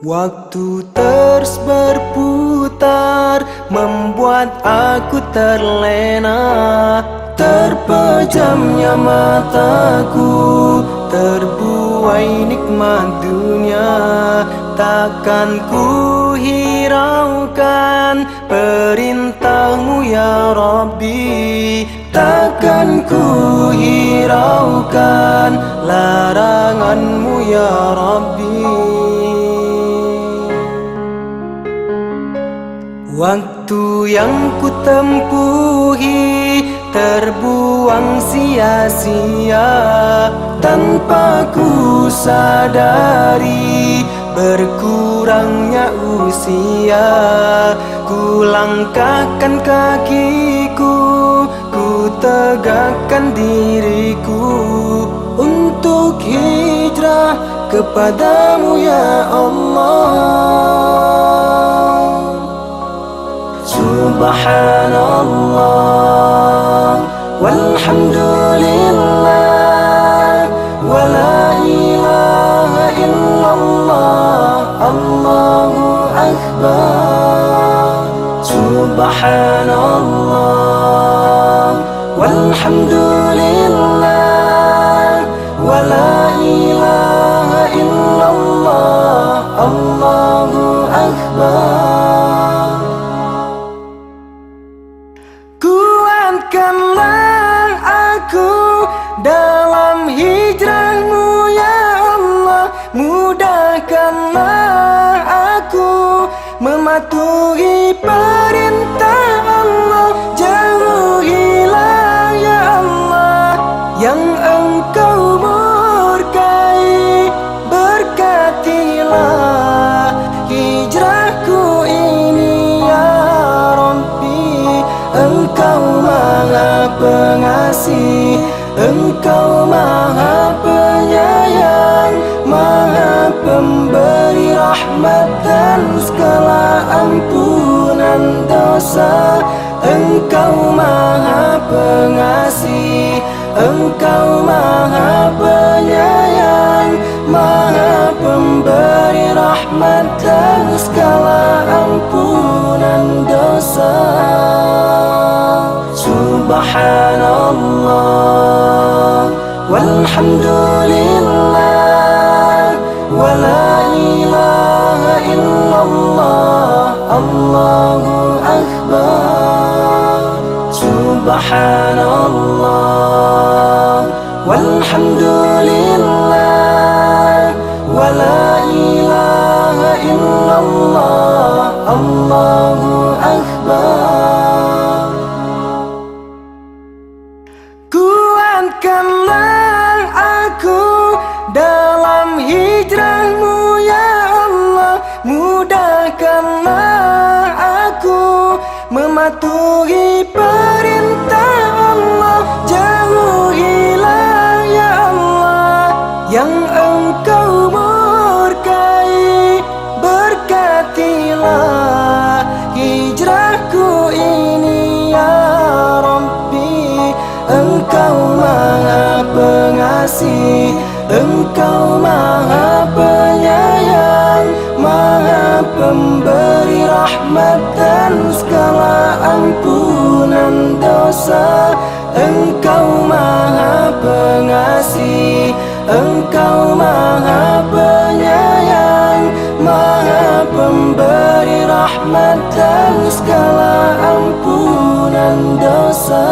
Waktu terus berputar, membuat aku terlena. Terpejamnya mataku, terbuai nikmat dunia. Takkan ku hiraukan perintahmu ya Rabbi. Takkan ku hiraukan laranganmu ya Rabbi. Waktu yang ku tempuhi terbuang sia-sia, tanpa ku sadari berkurangnya usia. Ku langkahkan kakiku, ku tegakkan diriku untuk hijrah kepadamu ya Allah. Subhanallah walhamdulillah wa la ilaha illallah, Allahu akbar. Subhanallah walhamdulillah wa la ilaha illallah, Allahu akbar. Kuatkanlah aku dalam hijrahmu ya Allah. Mudahkanlah aku mematuhi perintah Allah. Jauhilah ya Allah yang Engkau murkai. Berkatilah hijrahku ini ya Rabbi. Engkau Maha Pengasih, Engkau Maha Penyayang, Maha Pemberi rahmat dan segala ampunan dosa. Engkau Maha Pengasih, Engkau Maha Penyayang, Maha Pemberi rahmat dan segala ampunan dosa. Subhanallah walhamdulillah wa la ilaha illallah, Allahu akbar. Subhanallah walhamdulillah wa la ilaha illallah, Allahu akbar. Kuatkanlah aku dalam hijrahmu ya Allah. Mudahkanlah aku mematuhi perintah Allah. Jauhilah ya Allah yang Engkau murkai. Berkatilah hijrahku ini ya Rabbi. Engkau Maha Pengasih, Engkau Maha Penyayang, Maha Pemberi rahmat dan segala ampunan dosa. Engkau Maha Pengasih, Engkau Maha Penyayang, Maha Pemberi rahmat dan segala ampunan dosa.